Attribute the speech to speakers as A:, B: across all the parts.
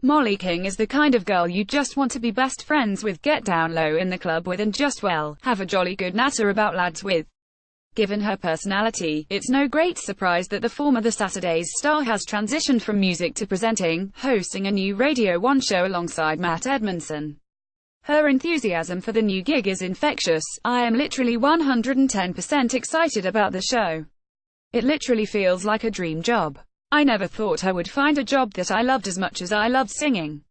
A: Mollie King is the kind of girl you just want to be best friends with, get down low in the club with, and just, well, have a jolly good natter about lads with. Given her personality, it's no great surprise that the former The Saturdays star has transitioned from music to presenting, hosting a new Radio 1 show alongside Matt Edmondson. Her enthusiasm for the new gig is infectious. I am literally 110% excited about the show. It literally feels like a dream job. I never thought I would find a job that I loved as much as I loved singing.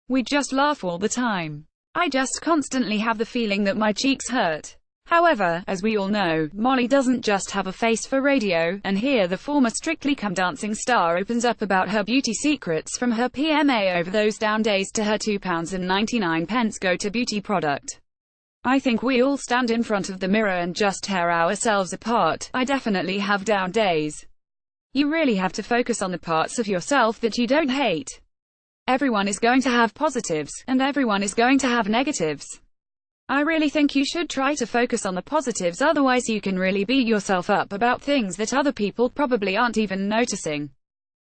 A: We just laugh all the time. I just constantly have the feeling that my cheeks hurt. However, as we all know, Mollie doesn't just have a face for radio, and here the former Strictly Come Dancing star opens up about her beauty secrets, from her PMA over those down days to her £2.99 go-to beauty product. I think we all stand in front of the mirror and just tear ourselves apart. I definitely have down days. You really have to focus on the parts of yourself that you don't hate. Everyone is going to have positives, and everyone is going to have negatives. I really think you should try to focus on the positives, otherwise you can really beat yourself up about things that other people probably aren't even noticing.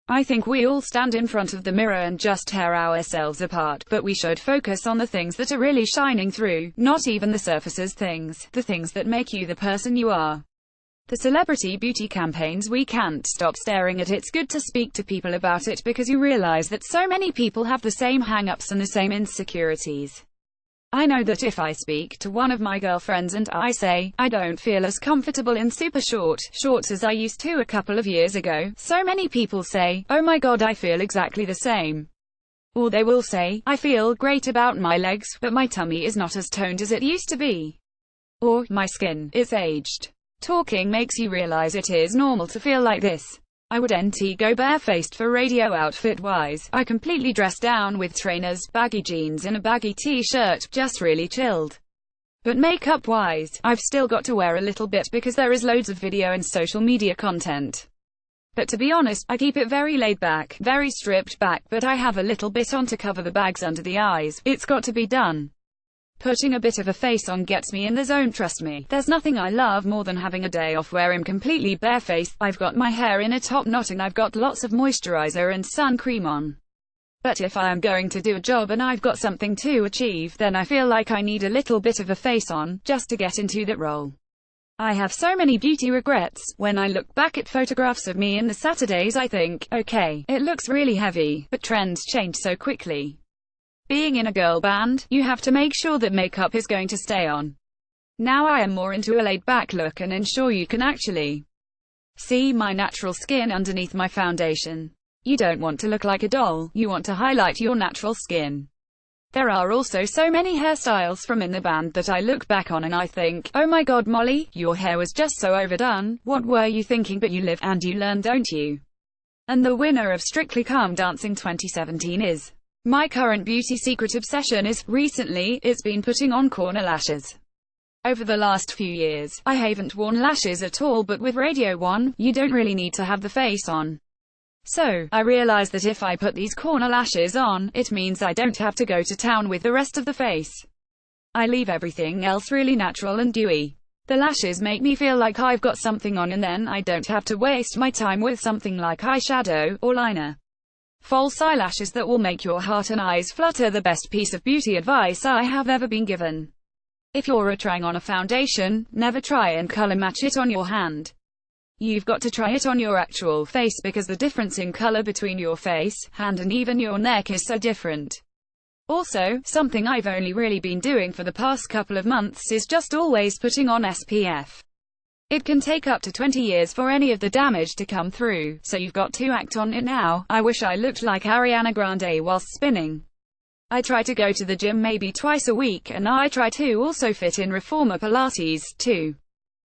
A: I think we all stand in front of the mirror and just tear ourselves apart, but we should focus on the things that are really shining through, not even the surfaces things, the things that make you the person you are. The celebrity beauty campaigns, we can't stop staring at. It's good to speak to people about it because you realize that so many people have the same hang-ups and the same insecurities. I know that if I speak to one of my girlfriends and I say, I don't feel as comfortable in super shorts as I used to a couple of years ago, so many people say, oh my god, I feel exactly the same. Or they will say, I feel great about my legs, but my tummy is not as toned as it used to be. Or, my skin is aged. Talking makes you realize it is normal to feel like this. I wouldn't go barefaced for radio outfit-wise. I completely dress down with trainers, baggy jeans and a baggy t-shirt, just really chilled. But makeup-wise, I've still got to wear a little bit because there is loads of video and social media content. But to be honest, I keep it very laid back, very stripped back, but I have a little bit on to cover the bags under the eyes. It's got to be done. Putting a bit of a face on gets me in the zone, trust me. There's nothing I love more than having a day off where I'm completely barefaced. I've got my hair in a top knot and I've got lots of moisturizer and sun cream on. But if I am going to do a job and I've got something to achieve, then I feel like I need a little bit of a face on, just to get into that role. I have so many beauty regrets. When I look back at photographs of me in the Saturdays, I think, okay, it looks really heavy, but trends change so quickly. Being in a girl band, you have to make sure that makeup is going to stay on. Now I am more into a laid-back look and ensure you can actually see my natural skin underneath my foundation. You don't want to look like a doll, you want to highlight your natural skin. There are also so many hairstyles from in the band that I look back on and I think, oh my god Mollie, your hair was just so overdone, what were you thinking? But you live and you learn, don't you? And the winner of Strictly Come Dancing 2017 is... My current beauty secret obsession is, recently, it's been putting on corner lashes. Over the last few years, I haven't worn lashes at all, but with Radio 1, you don't really need to have the face on. So, I realized that if I put these corner lashes on, it means I don't have to go to town with the rest of the face. I leave everything else really natural and dewy. The lashes make me feel like I've got something on, and then I don't have to waste my time with something like eyeshadow, or liner. False eyelashes that will make your heart and eyes flutter. The best piece of beauty advice I have ever been given. If you're trying on a foundation, never try and color match it on your hand. You've got to try it on your actual face because the difference in color between your face, hand and even your neck is so different. Also, something I've only really been doing for the past couple of months is just always putting on SPF. It can take up to 20 years for any of the damage to come through, so you've got to act on it now. I wish I looked like Ariana Grande whilst spinning. I try to go to the gym maybe twice a week, and I try to also fit in reformer Pilates, too.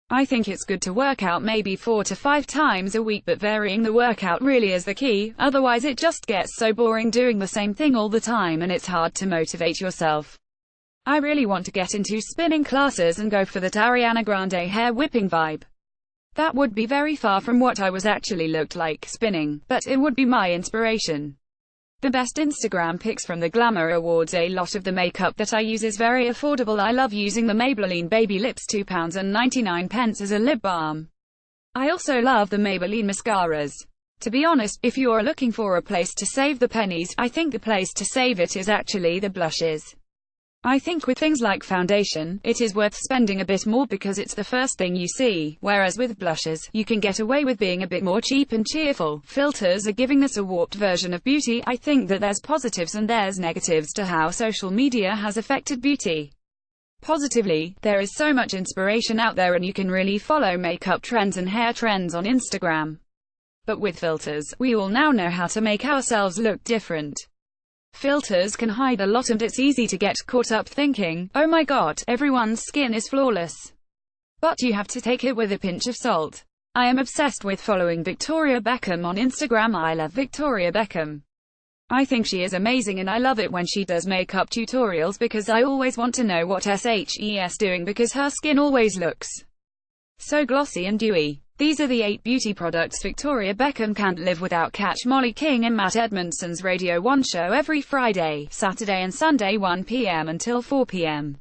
A: I think it's good to work out maybe 4 to 5 times a week, but varying the workout really is the key, otherwise it just gets so boring doing the same thing all the time and it's hard to motivate yourself. I really want to get into spinning classes and go for that Ariana Grande hair whipping vibe. That would be very far from what I was actually looked like spinning, but it would be my inspiration. The best Instagram pics from the Glamour Awards. A lot of the makeup that I use is very affordable. I love using the Maybelline Baby Lips £2.99 as a lip balm. I also love the Maybelline mascaras. To be honest, if you are looking for a place to save the pennies, I think the place to save it is actually the blushes. I think with things like foundation, it is worth spending a bit more because it's the first thing you see, whereas with blushes, you can get away with being a bit more cheap and cheerful. Filters are giving this a warped version of beauty. I think that there's positives and there's negatives to how social media has affected beauty. Positively, there is so much inspiration out there and you can really follow makeup trends and hair trends on Instagram. But with filters, we all now know how to make ourselves look different. Filters can hide a lot and it's easy to get caught up thinking, oh my god, everyone's skin is flawless. But you have to take it with a pinch of salt. I am obsessed with following Victoria Beckham on Instagram. I love Victoria Beckham. I think she is amazing and I love it when she does makeup tutorials because I always want to know what she's doing because her skin always looks so glossy and dewy. These are the 8 beauty products Victoria Beckham can't live without. Catch Mollie King and Matt Edmondson's Radio 1 show every Friday, Saturday and Sunday 1 p.m. until 4 p.m.